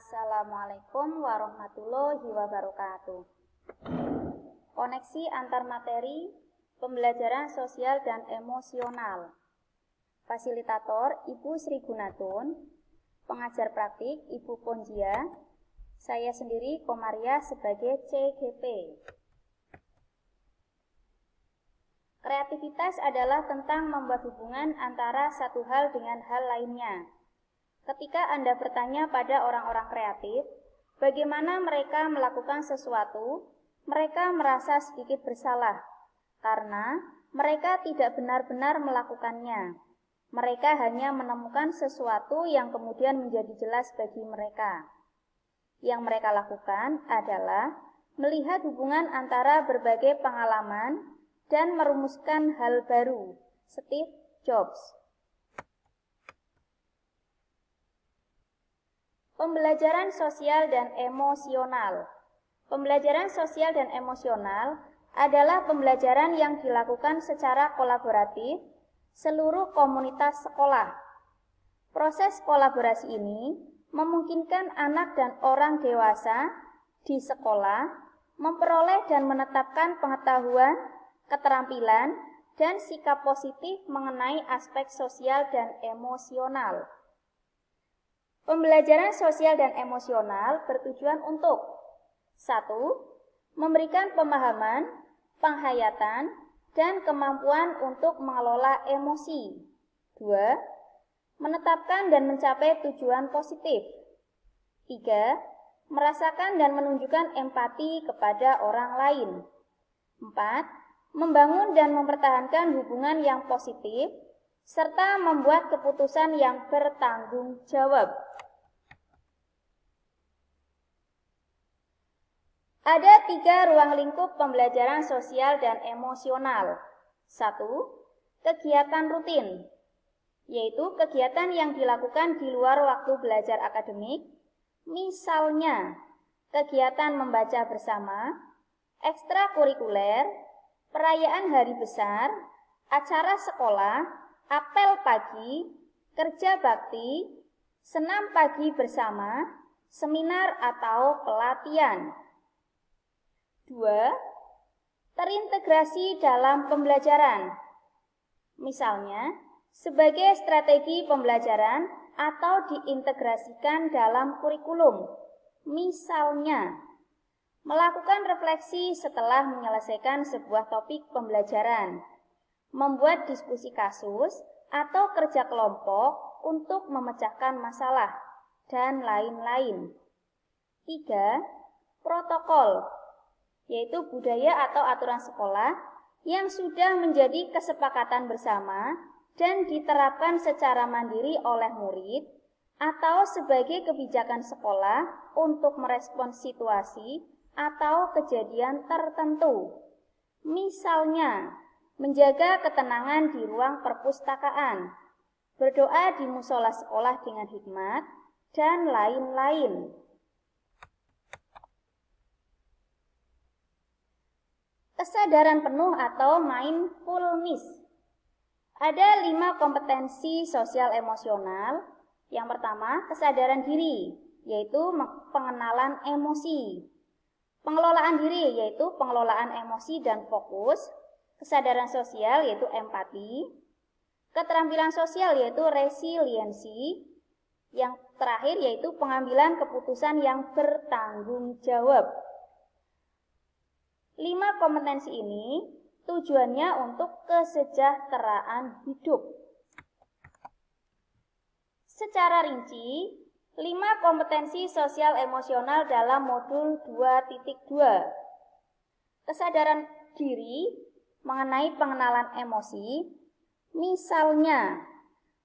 Assalamualaikum warahmatullahi wabarakatuh. Koneksi antar materi pembelajaran sosial dan emosional. Fasilitator Ibu Sri Gunatun, pengajar praktik Ibu Ponjia, saya sendiri Komaria sebagai CGP. Kreativitas adalah tentang membuat hubungan antara satu hal dengan hal lainnya. Ketika Anda bertanya pada orang-orang kreatif, bagaimana mereka melakukan sesuatu, mereka merasa sedikit bersalah karena mereka tidak benar-benar melakukannya. Mereka hanya menemukan sesuatu yang kemudian menjadi jelas bagi mereka. Yang mereka lakukan adalah melihat hubungan antara berbagai pengalaman dan merumuskan hal baru. Steve Jobs. Pembelajaran sosial dan emosional. Pembelajaran sosial dan emosional adalah pembelajaran yang dilakukan secara kolaboratif seluruh komunitas sekolah. Proses kolaborasi ini memungkinkan anak dan orang dewasa di sekolah memperoleh dan menetapkan pengetahuan, keterampilan, dan sikap positif mengenai aspek sosial dan emosional. Pembelajaran sosial dan emosional bertujuan untuk 1. Memberikan pemahaman, penghayatan, dan kemampuan untuk mengelola emosi. 2. Menetapkan dan mencapai tujuan positif. 3. Merasakan dan menunjukkan empati kepada orang lain. 4. Membangun dan mempertahankan hubungan yang positif, serta membuat keputusan yang bertanggung jawab. Ada 3 ruang lingkup pembelajaran sosial dan emosional. 1. Kegiatan rutin, yaitu kegiatan yang dilakukan di luar waktu belajar akademik, misalnya kegiatan membaca bersama, ekstrakurikuler, perayaan hari besar, acara sekolah, apel pagi, kerja bakti, senam pagi bersama, seminar atau pelatihan. 2. Terintegrasi dalam pembelajaran, misalnya sebagai strategi pembelajaran atau diintegrasikan dalam kurikulum, misalnya melakukan refleksi setelah menyelesaikan sebuah topik pembelajaran, membuat diskusi kasus atau kerja kelompok untuk memecahkan masalah, dan lain-lain. 3. Protokol, yaitu budaya atau aturan sekolah yang sudah menjadi kesepakatan bersama dan diterapkan secara mandiri oleh murid atau sebagai kebijakan sekolah untuk merespons situasi atau kejadian tertentu. Misalnya, menjaga ketenangan di ruang perpustakaan, berdoa di musola sekolah dengan hikmat, dan lain-lain. Kesadaran penuh atau mindfulness. Ada 5 kompetensi sosial emosional. Yang pertama, kesadaran diri, yaitu pengenalan emosi. Pengelolaan diri, yaitu pengelolaan emosi dan fokus. Kesadaran sosial, yaitu empati. Keterampilan sosial, yaitu resiliensi. Yang terakhir, yaitu pengambilan keputusan yang bertanggung jawab. 5 kompetensi ini tujuannya untuk kesejahteraan hidup. Secara rinci, 5 kompetensi sosial emosional dalam modul 2.2. Kesadaran diri mengenai pengenalan emosi, misalnya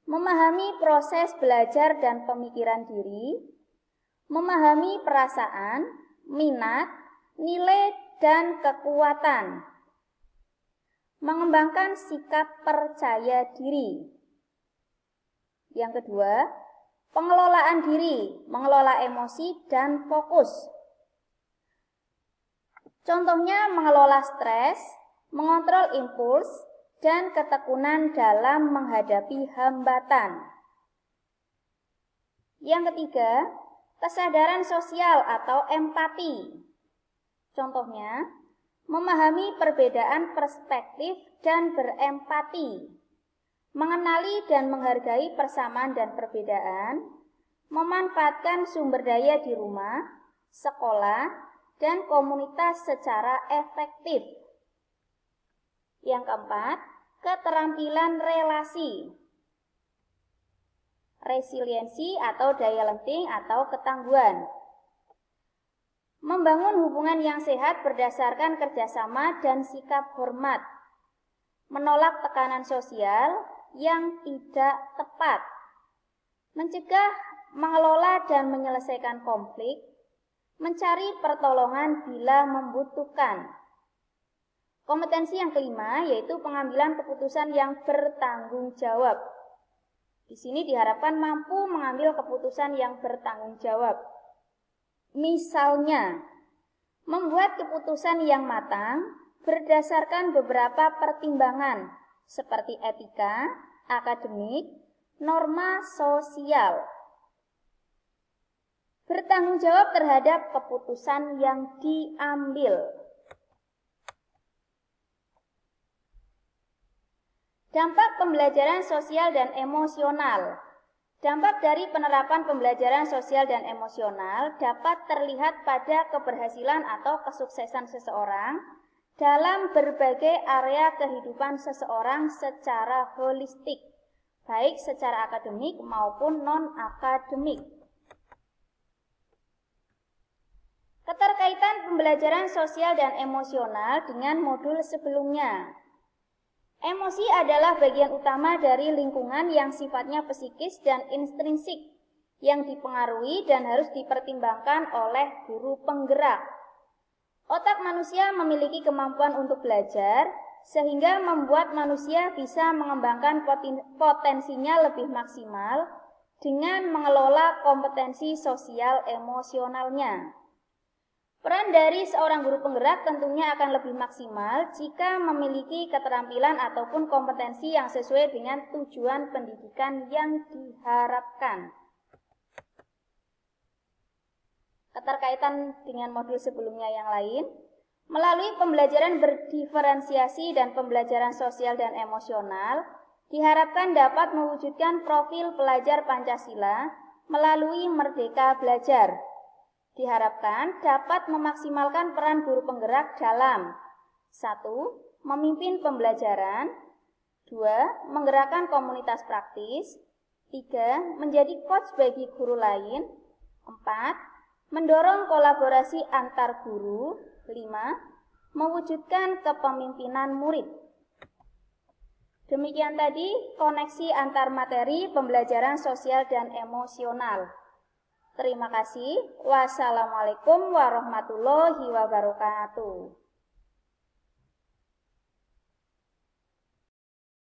memahami proses belajar dan pemikiran diri, memahami perasaan, minat, nilai, dan kekuatan. Mengembangkan sikap percaya diri. Yang kedua, pengelolaan diri, mengelola emosi dan fokus. Contohnya mengelola stres, mengontrol impuls, dan ketekunan dalam menghadapi hambatan. Yang ketiga, kesadaran sosial atau empati. Contohnya, memahami perbedaan perspektif dan berempati, mengenali dan menghargai persamaan dan perbedaan, memanfaatkan sumber daya di rumah, sekolah, dan komunitas secara efektif. Yang keempat, keterampilan relasi. Resiliensi atau daya lenting atau ketangguhan. Membangun hubungan yang sehat berdasarkan kerjasama dan sikap hormat. Menolak tekanan sosial yang tidak tepat. Mencegah, mengelola dan menyelesaikan konflik. Mencari pertolongan bila membutuhkan. Kompetensi yang kelima yaitu pengambilan keputusan yang bertanggung jawab. Di sini diharapkan mampu mengambil keputusan yang bertanggung jawab. Misalnya, membuat keputusan yang matang berdasarkan beberapa pertimbangan seperti etika, akademik, norma sosial. Bertanggung jawab terhadap keputusan yang diambil. Dampak pembelajaran sosial dan emosional. Dampak dari penerapan pembelajaran sosial dan emosional dapat terlihat pada keberhasilan atau kesuksesan seseorang dalam berbagai area kehidupan seseorang secara holistik, baik secara akademik maupun non-akademik. Keterkaitan pembelajaran sosial dan emosional dengan modul sebelumnya. Emosi adalah bagian utama dari lingkungan yang sifatnya psikis dan intrinsik, yang dipengaruhi dan harus dipertimbangkan oleh guru penggerak. Otak manusia memiliki kemampuan untuk belajar, sehingga membuat manusia bisa mengembangkan potensinya lebih maksimal dengan mengelola kompetensi sosial emosionalnya. Peran dari seorang guru penggerak tentunya akan lebih maksimal jika memiliki keterampilan ataupun kompetensi yang sesuai dengan tujuan pendidikan yang diharapkan. Keterkaitan dengan modul sebelumnya yang lain, melalui pembelajaran berdiferensiasi dan pembelajaran sosial dan emosional, diharapkan dapat mewujudkan profil pelajar Pancasila melalui Merdeka Belajar. Diharapkan dapat memaksimalkan peran guru penggerak dalam 1. Memimpin pembelajaran, 2. Menggerakkan komunitas praktis, 3. Menjadi coach bagi guru lain, 4. Mendorong kolaborasi antar guru, 5. Mewujudkan kepemimpinan murid. Demikian tadi koneksi antar materi pembelajaran sosial dan emosional. Terima kasih. Wassalamualaikum warahmatullahi wabarakatuh.